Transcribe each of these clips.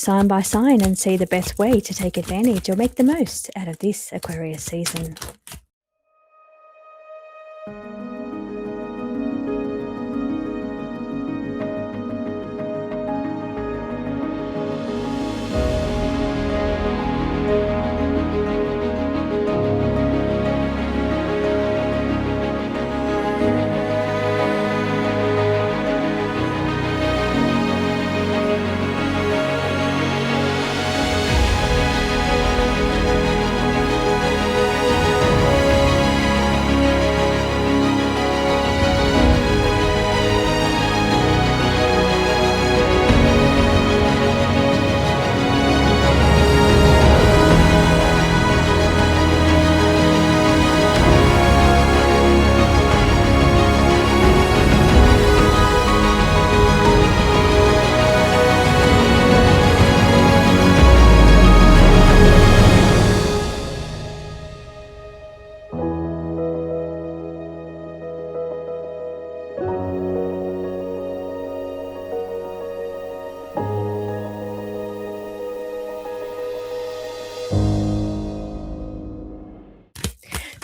sign by sign and see the best way to take advantage or make the most out of this Aquarius season.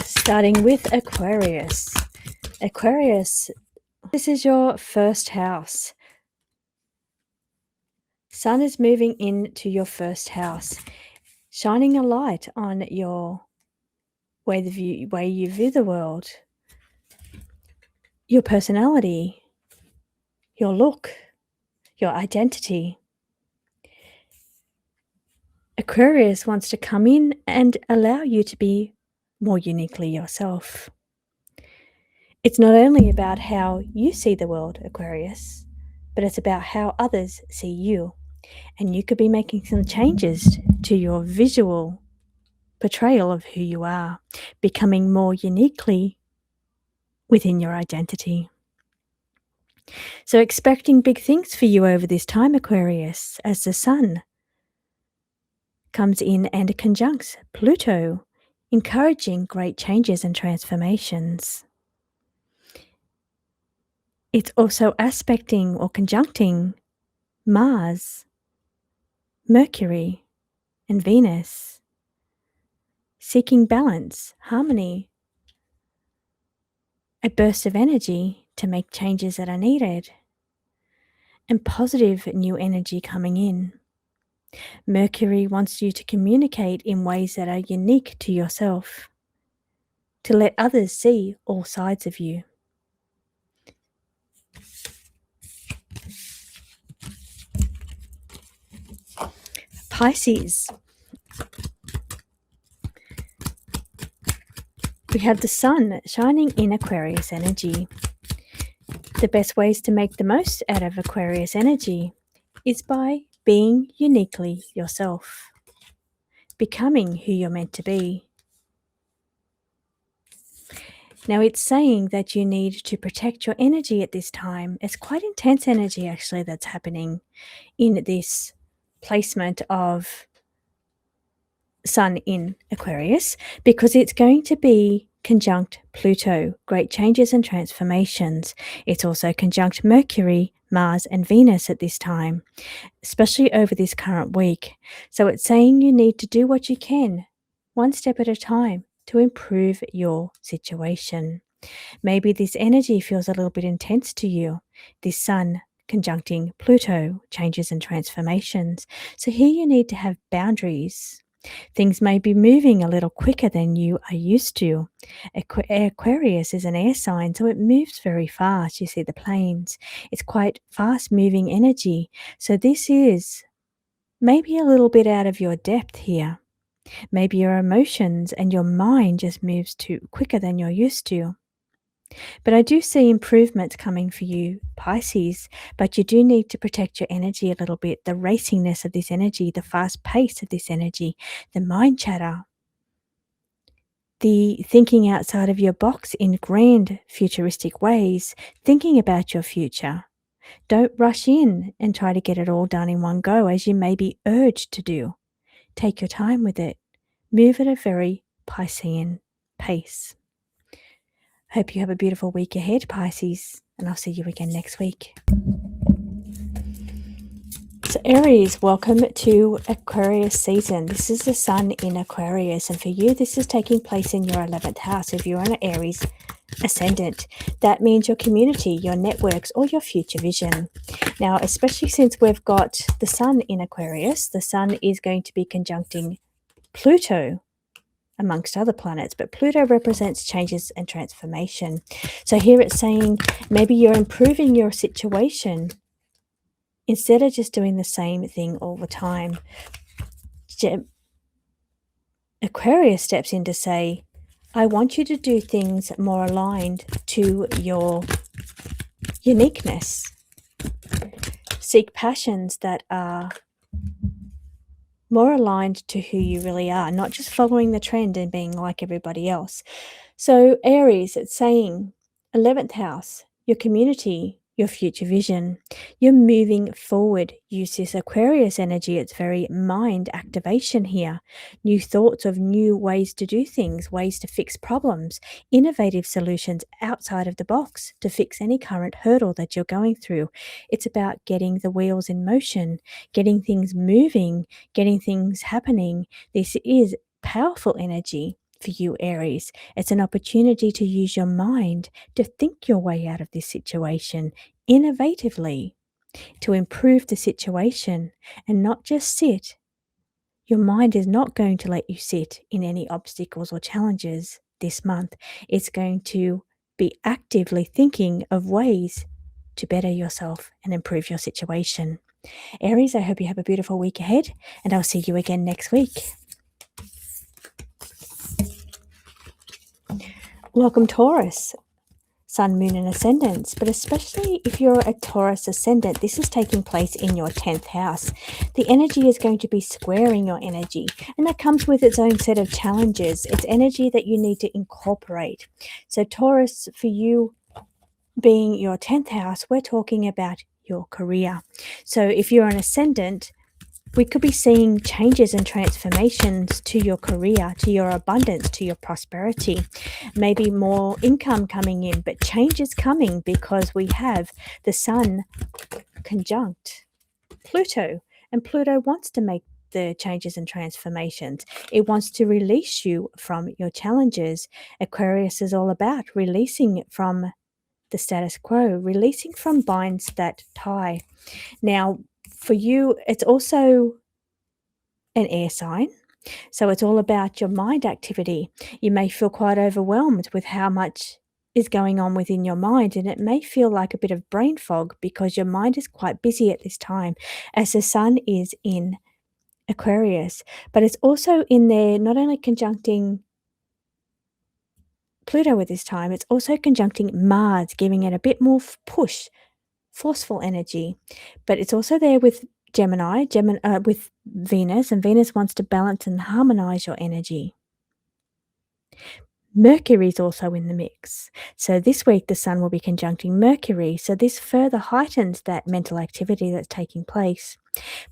Starting with Aquarius. Aquarius, this is your first house. Sun is moving into your first house, shining a light on your way you view the world, your personality, your look, your identity. Aquarius wants to come in and allow you to be more uniquely yourself. It's not only about how you see the world, Aquarius, but it's about how others see you. And you could be making some changes to your visual portrayal of who you are, becoming more uniquely within your identity. So expecting big things for you over this time, Aquarius, as the Sun comes in and conjuncts Pluto, encouraging great changes and transformations. It's also aspecting or conjuncting Mars, Mercury, and Venus, seeking balance, harmony, a burst of energy to make changes that are needed, and positive new energy coming in. Mercury wants you to communicate in ways that are unique to yourself, to let others see all sides of you. Pisces. We have the Sun shining in Aquarius energy. The best ways to make the most out of Aquarius energy is by being uniquely yourself, becoming who you're meant to be. Now, it's saying that you need to protect your energy at this time. It's quite intense energy, actually, that's happening in this placement of Sun in Aquarius, because it's going to be conjunct Pluto, great changes and transformations. It's also conjunct Mercury, Mars, and Venus at this time, especially over this current week. So it's saying you need to do what you can, one step at a time, to improve your situation. Maybe this energy feels a little bit intense to you, this Sun conjuncting Pluto, changes and transformations. So here you need to have boundaries. Things may be moving a little quicker than you are used to. Aquarius is an air sign, so it moves very fast. You see the planes. It's quite fast-moving energy. So this is maybe a little bit out of your depth here. Maybe your emotions and your mind just moves quicker than you're used to. But I do see improvements coming for you, Pisces, but you do need to protect your energy a little bit, the raciness of this energy, the fast pace of this energy, the mind chatter, the thinking outside of your box in grand futuristic ways, thinking about your future. Don't rush in and try to get it all done in one go, as you may be urged to do. Take your time with it. Move at a very Piscean pace. Hope you have a beautiful week ahead, Pisces, and I'll see you again next week. So Aries, welcome to Aquarius season. This is the sun in Aquarius, and for you this is taking place in your 11th house. If you're an Aries ascendant, that means your community, your networks, or your future vision. Now, especially since we've got the sun in Aquarius, the sun is going to be conjuncting Pluto amongst other planets, but Pluto represents changes and transformation. So here it's saying maybe you're improving your situation instead of just doing the same thing all the time. Aquarius steps in to say, I want you to do things more aligned to your uniqueness. Seek passions that are more aligned to who you really are, not just following the trend and being like everybody else. So Aries, it's saying 11th house, your community, your future vision. You're moving forward. Use this Aquarius energy. It's very mind activation here. New thoughts of new ways to do things, ways to fix problems, innovative solutions outside of the box to fix any current hurdle that you're going through. It's about getting the wheels in motion, getting things moving, getting things happening. This is powerful energy for you, Aries. It's an opportunity to use your mind to think your way out of this situation innovatively, to improve the situation and not just sit. Your mind is not going to let you sit in any obstacles or challenges this month. It's going to be actively thinking of ways to better yourself and improve your situation. Aries, I hope you have a beautiful week ahead, and I'll see you again next week. Welcome, Taurus, Sun, Moon, and Ascendants, but especially if you're a Taurus Ascendant, this is taking place in your 10th house. The energy is going to be squaring your energy, and that comes with its own set of challenges. It's energy that you need to incorporate. So Taurus, for you being your 10th house, we're talking about your career. So if you're an Ascendant, we could be seeing changes and transformations to your career, to your abundance, to your prosperity. Maybe more income coming in, but change is coming because we have the sun conjunct Pluto, and Pluto wants to make the changes and transformations. It wants to release you from your challenges. Aquarius is all about releasing from the status quo, releasing from binds that tie. Now, for you, it's also an air sign. So it's all about your mind activity. You may feel quite overwhelmed with how much is going on within your mind, and it may feel like a bit of brain fog because your mind is quite busy at this time, as the sun is in Aquarius. But it's also in there, not only conjuncting Pluto at this time, it's also conjuncting Mars, giving it a bit more push, forceful energy. But it's also there with Gemini, with Venus, and Venus wants to balance and harmonize your energy. Mercury is also in the mix. So this week the sun will be conjuncting Mercury. So this further heightens that mental activity that's taking place.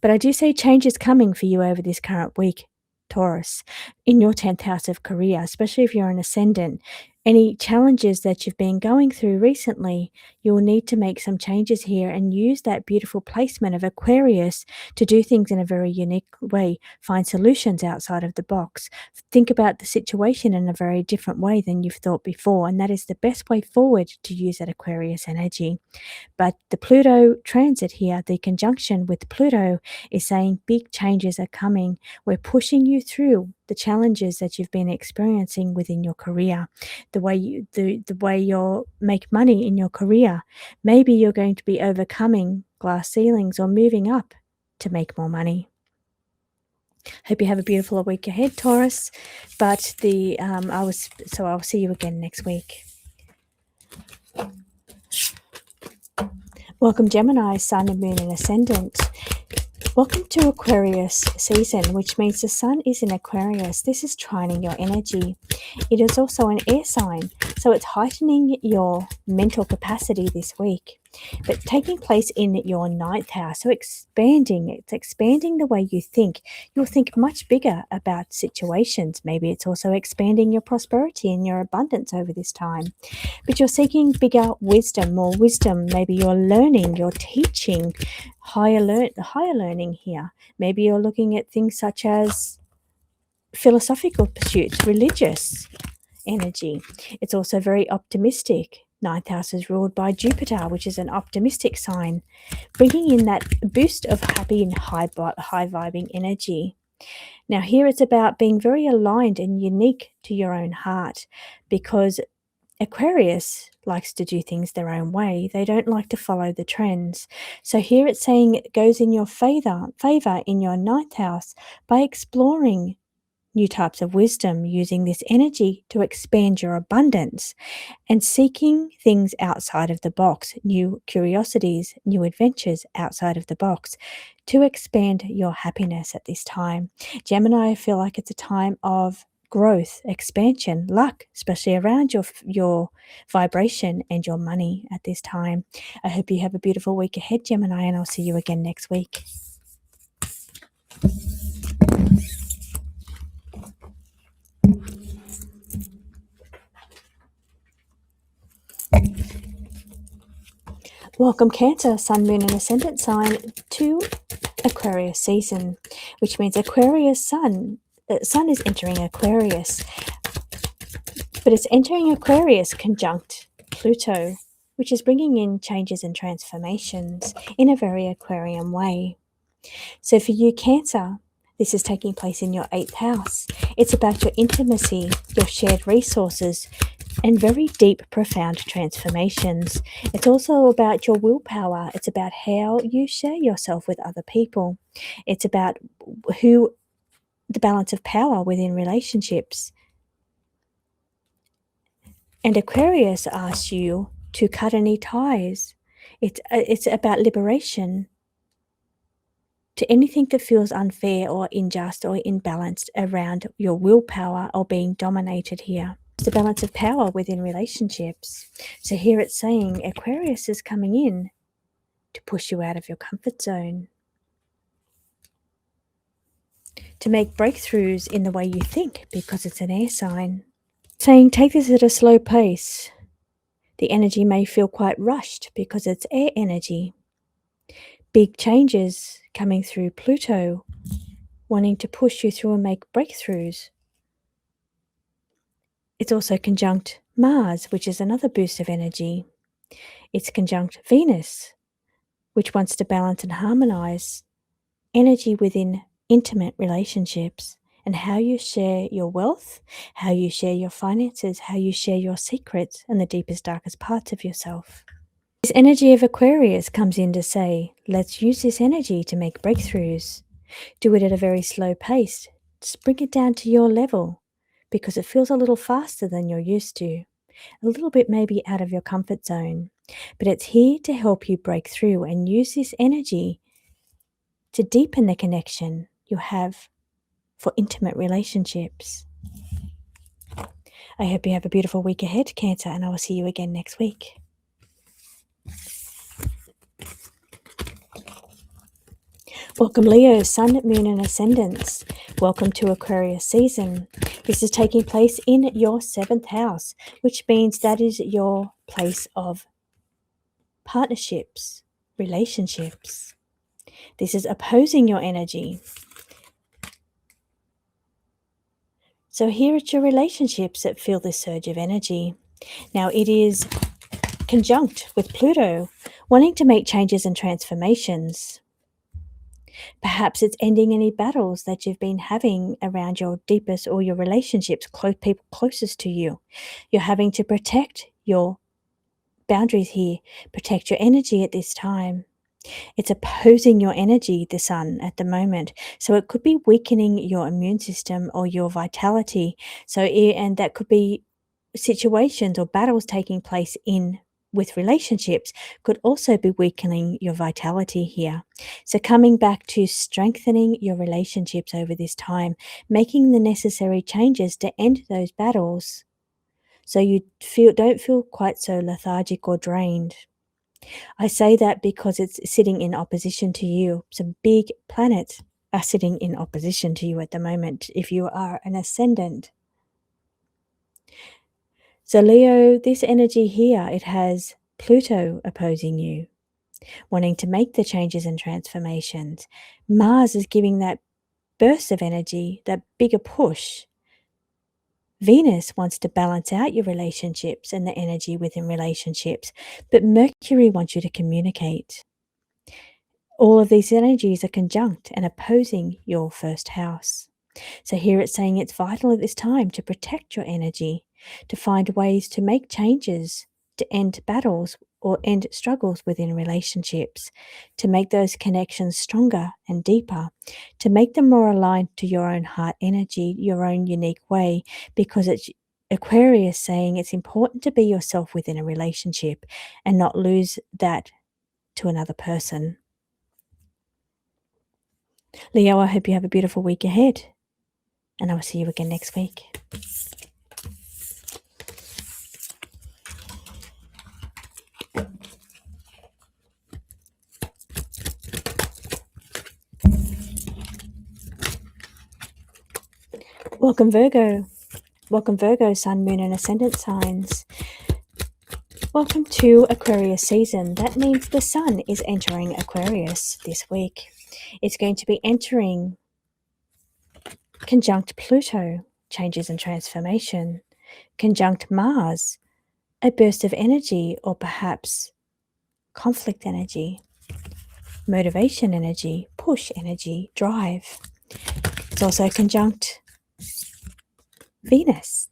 But I do see changes coming for you over this current week, Taurus, in your 10th house of career, especially if you're an ascendant. Any challenges that you've been going through recently, you'll need to make some changes here and use that beautiful placement of Aquarius to do things in a very unique way, find solutions outside of the box, think about the situation in a very different way than you've thought before, and that is the best way forward to use that Aquarius energy. But the Pluto transit here, the conjunction with Pluto, is saying big changes are coming. We're pushing you through the challenges that you've been experiencing within your career, the way you make money in your career. Maybe you're going to be overcoming glass ceilings or moving up to make more money. Hope you have a beautiful week ahead, Taurus. But I'll see you again next week. Welcome, Gemini, Sun, and Moon, and Ascendant. Welcome to Aquarius season, which means the sun is in Aquarius. This is trining your energy. It is also an air sign, so it's heightening your mental capacity this week. but taking place in your 9th house. So expanding, it's expanding the way you think. You'll think much bigger about situations. Maybe it's also expanding your prosperity and your abundance over this time. But you're seeking bigger wisdom, more wisdom. Maybe you're learning, you're teaching, higher learning here. Maybe you're looking at things such as philosophical pursuits, religious energy. It's also very optimistic. 9th house is ruled by Jupiter, which is an optimistic sign, bringing in that boost of happy and high vibing energy. Now here it's about being very aligned and unique to your own heart, because Aquarius likes to do things their own way. They don't like to follow the trends. So here it's saying it goes in your favor in your 9th house by exploring new types of wisdom, using this energy to expand your abundance and seeking things outside of the box, new curiosities, new adventures outside of the box to expand your happiness at this time. Gemini, I feel like it's a time of growth, expansion, luck, especially around your vibration and your money at this time. I hope you have a beautiful week ahead, Gemini, and I'll see you again next week. Welcome, Cancer, Sun, Moon, and Ascendant sign to Aquarius season, which means Aquarius Sun is entering Aquarius, but it's entering Aquarius conjunct Pluto, which is bringing in changes and transformations in a very Aquarian way. So for you, Cancer, this is taking place in your 8th house. It's about your intimacy, your shared resources, and very deep, profound transformations. It's also about your willpower. It's about how you share yourself with other people. It's about the balance of power within relationships. And Aquarius asks you to cut any ties. It's about liberation to anything that feels unfair or unjust or imbalanced around your willpower or being dominated here. It's the balance of power within relationships. So here it's saying Aquarius is coming in to push you out of your comfort zone, to make breakthroughs in the way you think, because it's an air sign. Saying take this at a slow pace. The energy may feel quite rushed because it's air energy. Big changes coming through Pluto, wanting to push you through and make breakthroughs. It's also conjunct Mars, which is another boost of energy. It's conjunct Venus, which wants to balance and harmonize energy within intimate relationships and how you share your wealth, how you share your finances, how you share your secrets and the deepest, darkest parts of yourself. This energy of Aquarius comes in to say, let's use this energy to make breakthroughs. Do it at a very slow pace. Just bring it down to your level because it feels a little faster than you're used to, a little bit maybe out of your comfort zone. But it's here to help you break through and use this energy to deepen the connection you have for intimate relationships. I hope you have a beautiful week ahead, Cancer, and I will see you again next week. Welcome, Leo, Sun, Moon, and Ascendants. Welcome to Aquarius season. This is taking place in your 7th house, which means that is your place of partnerships, relationships. This is opposing your energy. So here it's your relationships that feel this surge of energy. Now it is conjunct with Pluto, wanting to make changes and transformations. Perhaps it's ending any battles that you've been having around your deepest or your relationships, people closest to you. You're having to protect your boundaries here, protect your energy at this time. It's opposing your energy, the sun, at the moment. So it could be weakening your immune system or your vitality. And that could be situations or battles taking place with relationships could also be weakening your vitality here. So coming back to strengthening your relationships over this time, making the necessary changes to end those battles so you don't feel quite so lethargic or drained. I say that because it's sitting in opposition to you. Some big planets are sitting in opposition to you at the moment if you are an ascendant. So Leo, this energy here, it has Pluto opposing you, wanting to make the changes and transformations. Mars is giving that burst of energy, that bigger push. Venus wants to balance out your relationships and the energy within relationships, but Mercury wants you to communicate. All of these energies are conjunct and opposing your first house. So here it's saying it's vital at this time to protect your energy, to find ways to make changes, to end battles or end struggles within relationships, to make those connections stronger and deeper, to make them more aligned to your own heart energy, your own unique way, because it's Aquarius saying it's important to be yourself within a relationship and not lose that to another person. Leo, I hope you have a beautiful week ahead, and I will see you again next week. Welcome, Virgo. Welcome, Virgo, Sun, Moon, and Ascendant signs. Welcome to Aquarius season. That means the Sun is entering Aquarius this week. It's going to be entering conjunct Pluto, changes and transformation, conjunct Mars, a burst of energy or perhaps conflict energy, motivation energy, push energy, drive. It's also conjunct Venus,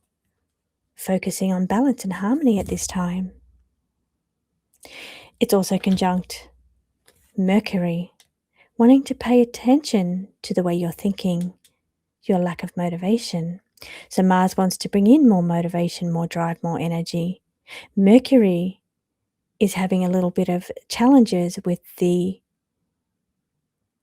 focusing on balance and harmony at this time. It's also conjunct Mercury, wanting to pay attention to the way you're thinking, your lack of motivation. So Mars wants to bring in more motivation, more drive, more energy. Mercury is having a little bit of challenges with the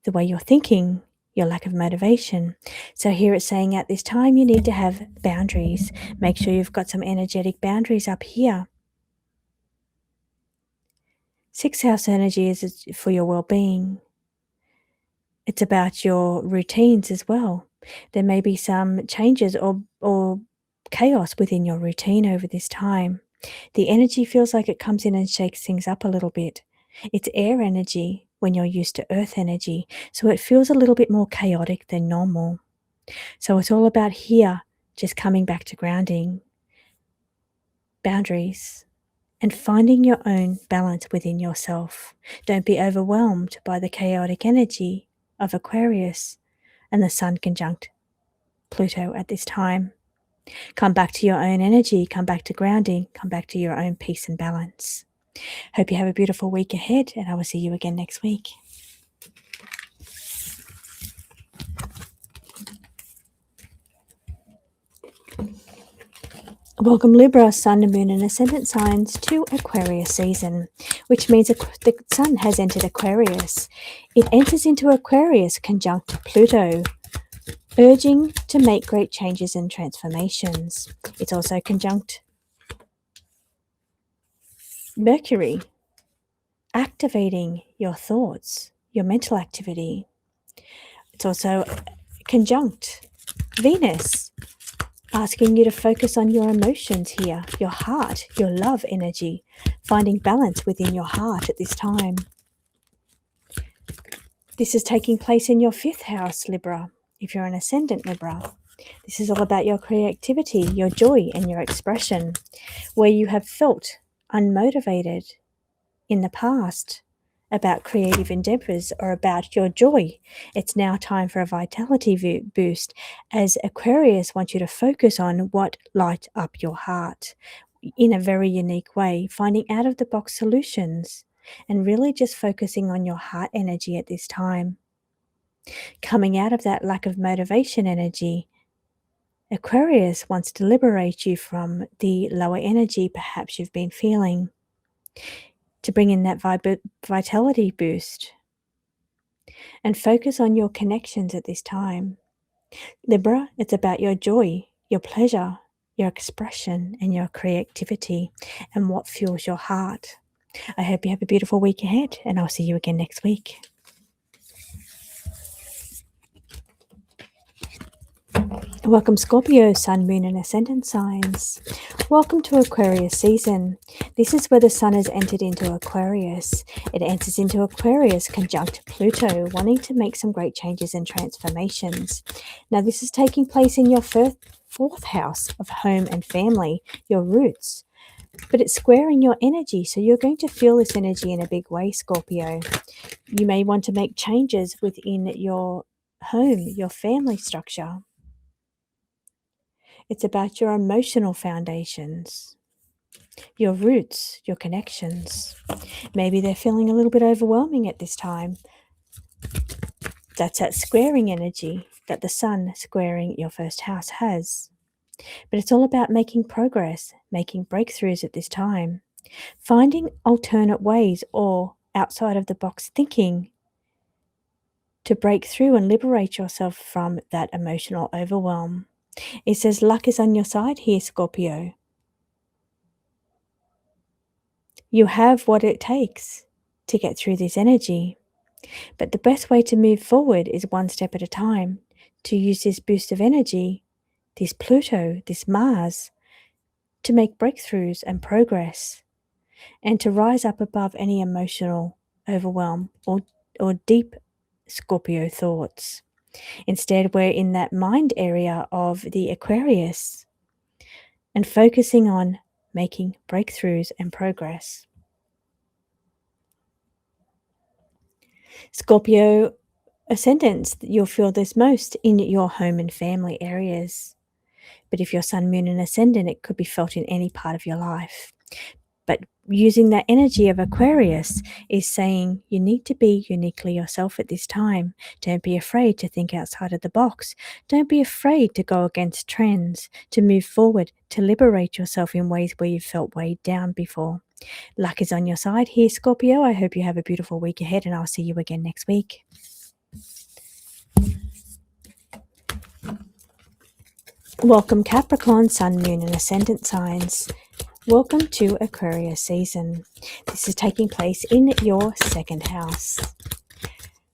way you're thinking, your lack of motivation. So here it's saying at this time you need to have boundaries. Make sure you've got some energetic boundaries up here. Sixth house energy is for your well-being. It's about your routines as well. There may be some changes or chaos within your routine over this time. The energy feels like it comes in and shakes things up a little bit. It's air energy when you're used to earth energy, so it feels a little bit more chaotic than normal. So it's all about here, just coming back to grounding, boundaries, and finding your own balance within yourself. Don't be overwhelmed by the chaotic energy of Aquarius and the Sun conjunct Pluto at this time. Come back to your own energy, come back to grounding, come back to your own peace and balance. Hope you have a beautiful week ahead, and I will see you again next week. Welcome, Libra, Sun, Moon, and Ascendant signs to Aquarius season, which means the Sun has entered Aquarius. It enters into Aquarius conjunct Pluto, urging to make great changes and transformations. It's also conjunct Mercury, activating your thoughts, your mental activity. It's also conjunct Venus, asking you to focus on your emotions here, your heart, your love energy, finding balance within your heart at this time. This is taking place in your fifth house, Libra, if you're an ascendant Libra. This is all about your creativity, your joy, and your expression, where you have felt unmotivated in the past about creative endeavors or about your joy. It's now time for a vitality boost, as Aquarius wants you to focus on what lights up your heart in a very unique way, finding out-of-the-box solutions and really just focusing on your heart energy at this time. Coming out of that lack of motivation energy, Aquarius wants to liberate you from the lower energy perhaps you've been feeling, to bring in that vitality boost and focus on your connections at this time. Libra, it's about your joy, your pleasure, your expression, and your creativity, and what fuels your heart. I hope you have a beautiful week ahead, and I'll see you again next week. Welcome, Scorpio, Sun, Moon, and Ascendant signs. Welcome to Aquarius season. This is where the Sun has entered into Aquarius. It enters into Aquarius conjunct Pluto, wanting to make some great changes and transformations. Now, this is taking place in your fourth house of home and family, your roots. But it's squaring your energy, so you're going to feel this energy in a big way, Scorpio. You may want to make changes within your home, your family structure. It's about your emotional foundations, your roots, your connections. Maybe they're feeling a little bit overwhelming at this time. That's that squaring energy that the Sun squaring your first house has. But it's all about making progress, making breakthroughs at this time, finding alternate ways or outside of the box thinking to break through and liberate yourself from that emotional overwhelm. It says luck is on your side here, Scorpio. You have what it takes to get through this energy. But the best way to move forward is one step at a time, to use this boost of energy, this Pluto, this Mars, to make breakthroughs and progress, and to rise up above any emotional overwhelm or deep Scorpio thoughts. Instead, we're in that mind area of the Aquarius and focusing on making breakthroughs and progress. Scorpio ascendants, you'll feel this most in your home and family areas. But if you're Sun, Moon, and Ascendant, it could be felt in any part of your life. But using that energy of Aquarius is saying you need to be uniquely yourself at this time. Don't be afraid to think outside of the box. Don't be afraid to go against trends, to move forward, to liberate yourself in ways where you felt weighed down before. Luck is on your side here, Scorpio. I hope you have a beautiful week ahead, and I'll see you again next week. Welcome, Capricorn, Sun, Moon, and Ascendant signs. Welcome to Aquarius season. This is taking place in your second house.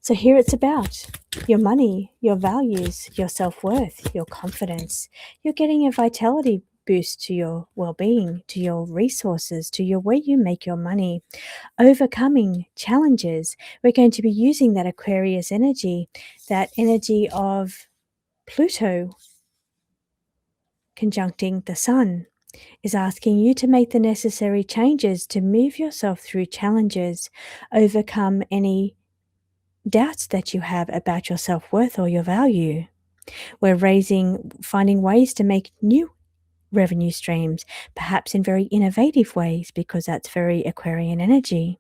So here it's about your money, your values, your self-worth, your confidence. You're getting a vitality boost to your well-being, to your resources, to your way you make your money, overcoming challenges. We're going to be using that Aquarius energy, that energy of Pluto conjuncting the Sun, is asking you to make the necessary changes to move yourself through challenges, overcome any doubts that you have about your self-worth or your value. We're finding ways to make new revenue streams, perhaps in very innovative ways, because that's very Aquarian energy.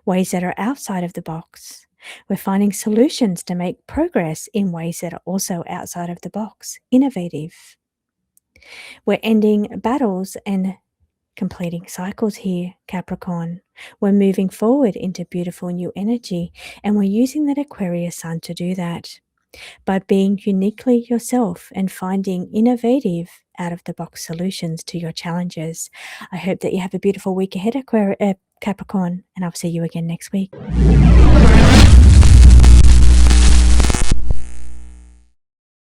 Ways that are outside of the box. We're finding solutions to make progress in ways that are also outside of the box, innovative. We're ending battles and completing cycles here, Capricorn. We're moving forward into beautiful new energy, and we're using that Aquarius Sun to do that by being uniquely yourself and finding innovative out-of-the-box solutions to your challenges. I hope that you have a beautiful week ahead, Capricorn, and I'll see you again next week.